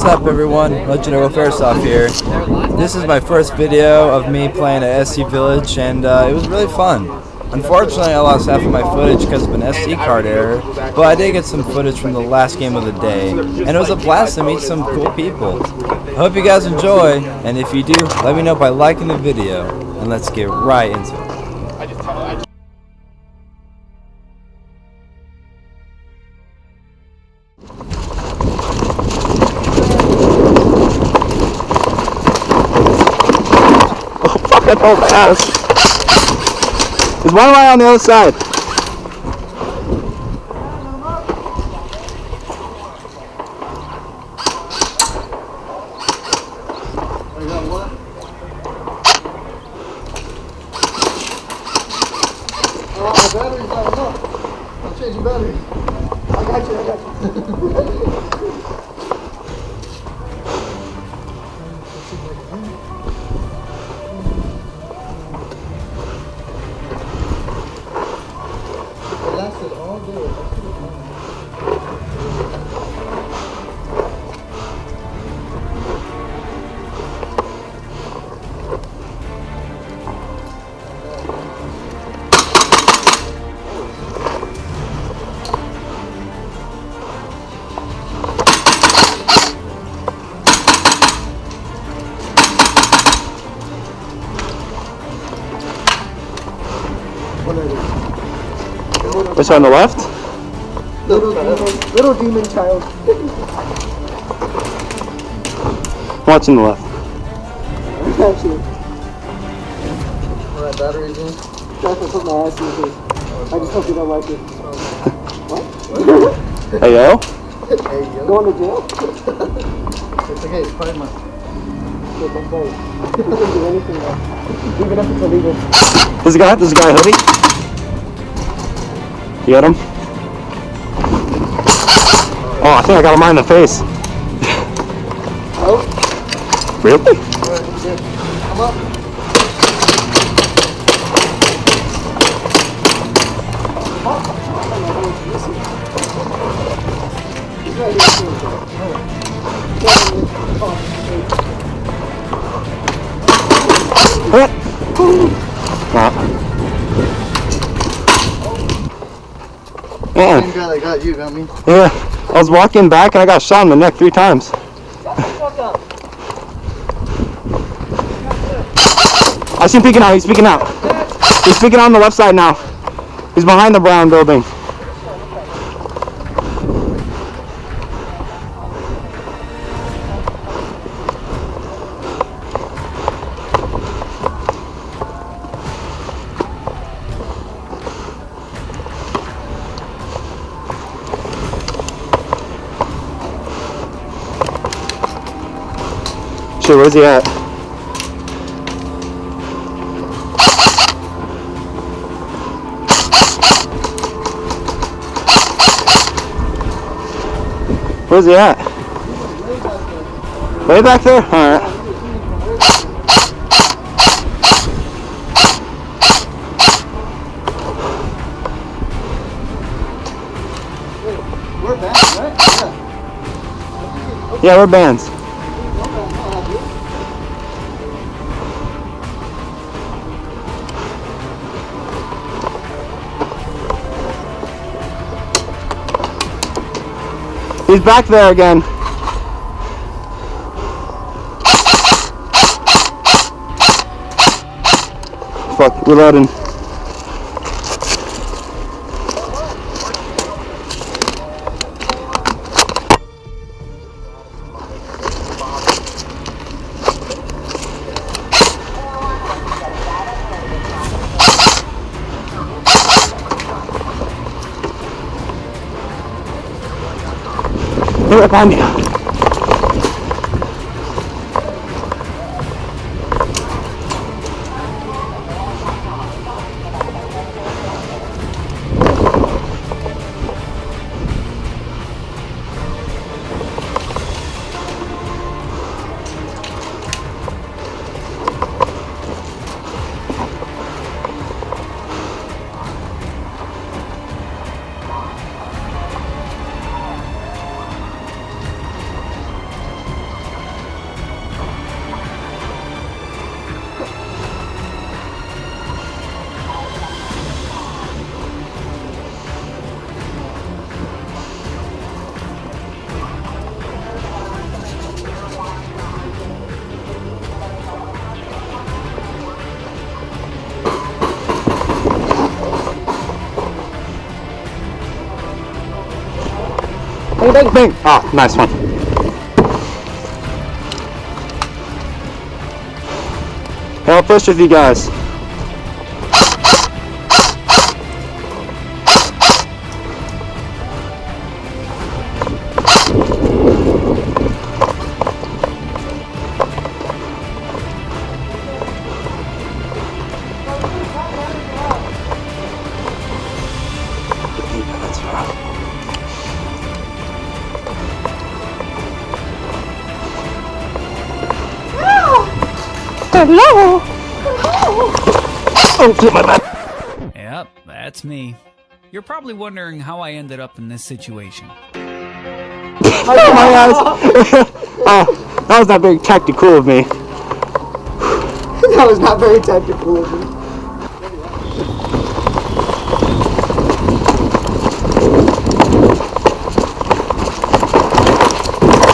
What's up everyone, Legend of Airsoft here. This is my first video of me playing at SC Village and it was really fun. Unfortunately I lost half of my footage because of an SD card error, but I did get some footage from the last game of the day, and it was a blast to meet some cool people. I hope you guys enjoy, and if you do, let me know by liking the video, and let's get right into it. I told my ass. There's one right on the other side. I got one. Oh, my battery's not enough. I'm changing batteries. I got you. It lasted all day. Which on the left? Little demon child. Watching the left. Actually. Alright, batteries in. Try to put my ass in this. I just hope you don't like it. What? Hey yo. Hey yo. Going to jail? It's okay, it's 5 months. Shit, don't play. You can do anything now. Even if it's illegal. This guy hoodie. You got him? Oh, I think I got him right in the face. Oh? Really? Come up. He's right Man. Same guy that got you, got me. Yeah, I was walking back and I got shot in the neck 3 times. I see him peeking out, he's peeking out. He's peeking out on the left side now. He's behind the brown building. Shit, where's he at? Where's he at? Way back there? Alright. We're back, right? Yeah. Yeah, we're bands. He's back there again. Fuck, reloading. Right behind you. Bang, bang. Bang! Ah, nice one. Hey, I'll push with you guys. Hello. Oh, shit, my bad. Yep, that's me. You're probably wondering how I ended up in this situation. Oh, my eyes. Oh, that was not very tactical of me. That was not very tactical of me.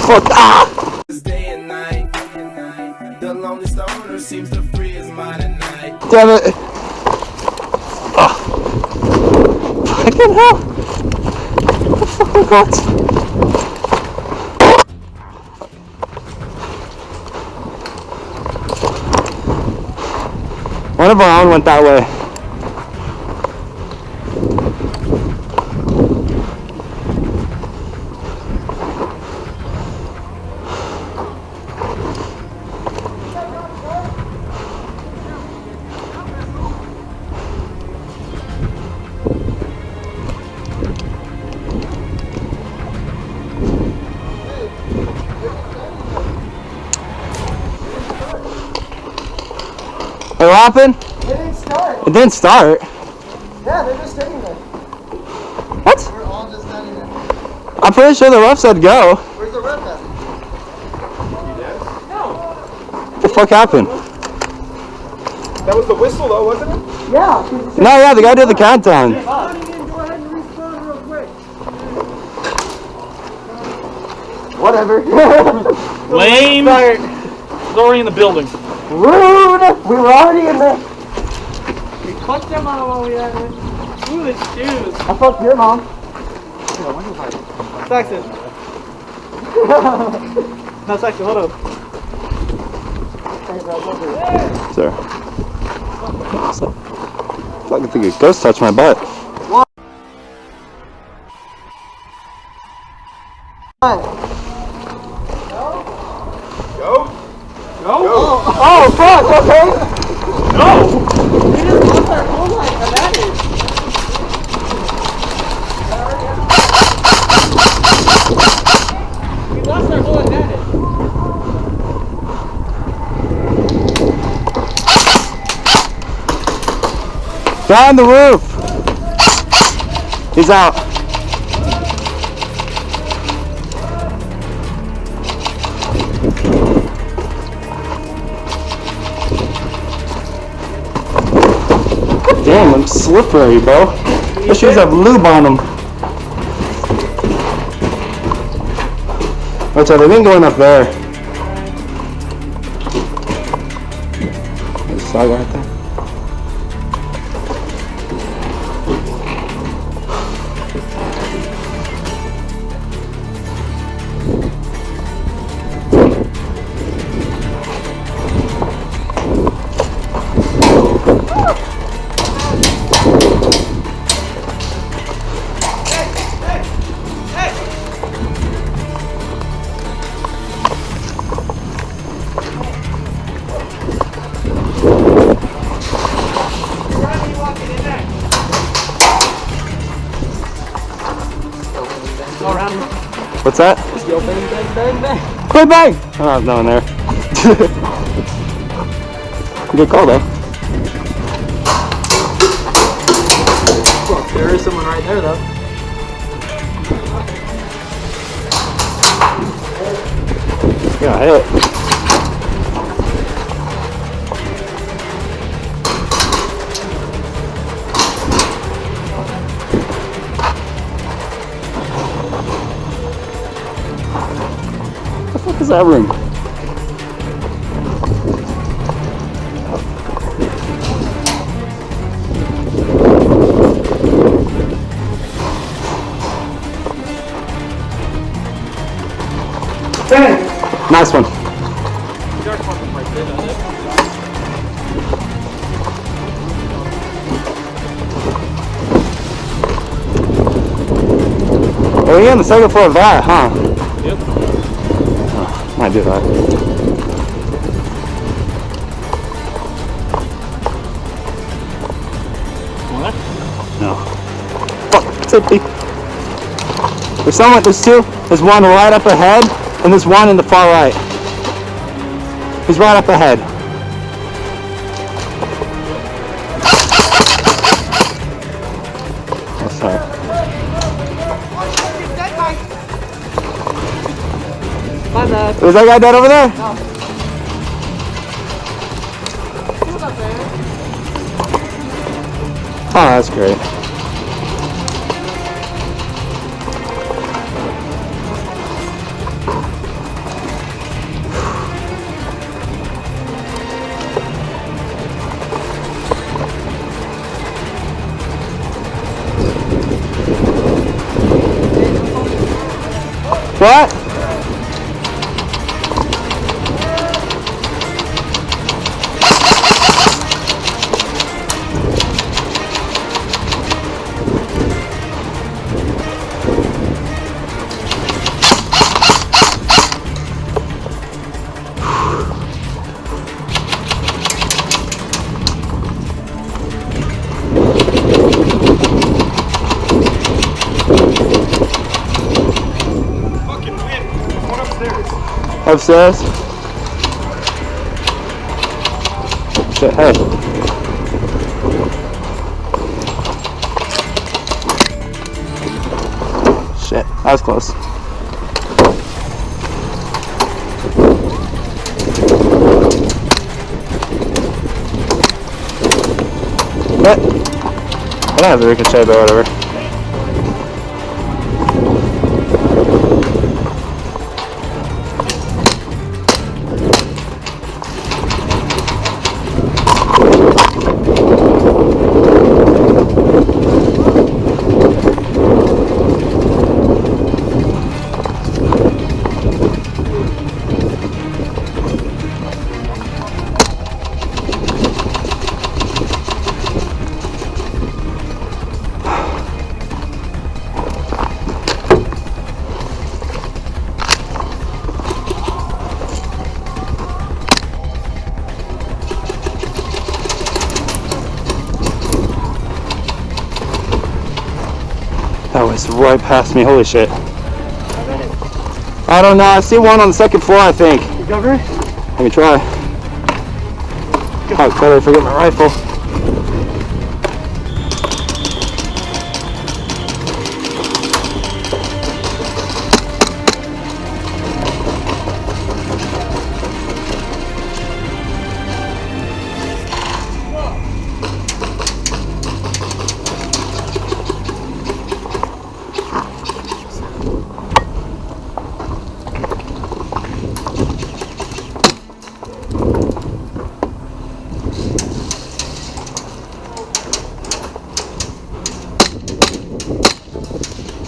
Fuck. Ah! Day and night, the longest owner seems to free his mind at night. Damn it. Oh. Fucking hell. What the fuck was that? One of our own went that way. Hey, what happened? It didn't start. It didn't start. Yeah, they're just sitting there. What? We're all just standing there. I'm pretty sure the ref said go. Where's the ref at? What the fuck happened? That was the whistle though, wasn't it? Yeah. No, yeah, the guy did the countdown. Go ahead and respawn real quick. Whatever. Lame. It's already in the building. Rude! We were already in there. Fuck them out while we had it. Foolish shoes. I fucked your mom. Saxon. No, Saxon, hold up. Sir. Fucking think a ghost touched my butt. Go. Oh, fuck, okay. No! We just lost our whole life advantage. We lost our whole advantage. Down the roof! He's out. Damn, I'm slippery, bro. Those shoes have lube on them. Wait, so they've been going up there. There's a slide right there. What's that? Yo, bang, bang, bang, bang. Quit bang! Oh, no one there. Good call though. Well, there is someone right there, though. Yeah, hit. What the fuck is that room? Nice one. Oh, you're on the second floor of that, huh? Yep. Oh, might do that. What? No. Fuck, it's empty. There's two. There's one right up ahead, and there's one in the far right. He's right up ahead. Oh, sorry. My bad. Is that guy dead over there? Oh, that's great. What? Upstairs? Shit, hey. Shit, that was close. What? I don't have the ricochet, but whatever. That was right past me, holy shit. I don't know, I see one on the second floor, I think. You covering? Let me try. God, better forget my rifle.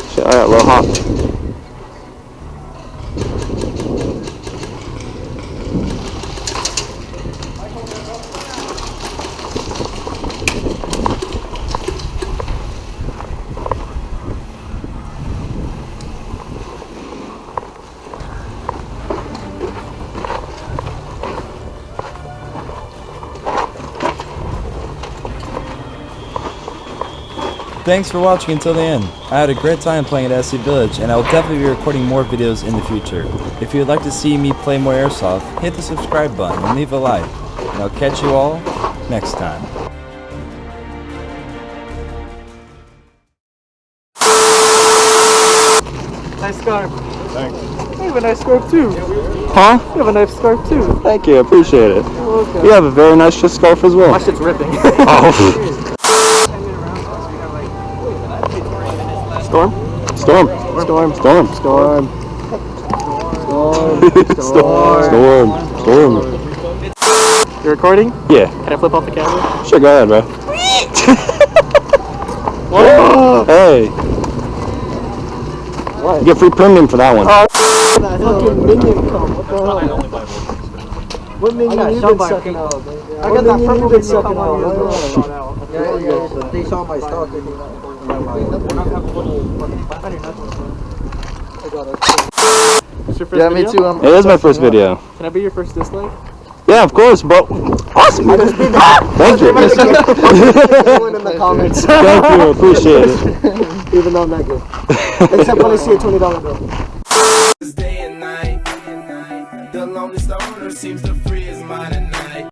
Shit, I got low hop. Thanks for watching until the end. I had a great time playing at SC Village, and I will definitely be recording more videos in the future. If you would like to see me play more Airsoft, hit the subscribe button and leave a like. And I'll catch you all next time. Nice scarf. Thanks. You have a nice scarf too. Huh? You have a nice scarf too. Thank you, I appreciate it. You're welcome. You have a very nice scarf as well. My shit's ripping. Oh. Storm? Storm. Storm. Storm. Storm. Storm. Storm. You're recording? Yeah. Can I flip off the camera? Sure, go ahead, bro. Whoa! Hey. You get free premium for that one. Fucking minion cum. What the hell? What minion you been sucking out? I got that purple minion sucking out. Yeah. They saw my stock. Yeah, me too. It is my first video. Can I be your first dislike? Yeah, of course, bro. Awesome. Thank you. Everyone in the comments. Thank you. Appreciate it. Even though I'm not good. Except when I see a $20 bill. Day and night, the lonely stoner seems to free his mind at night.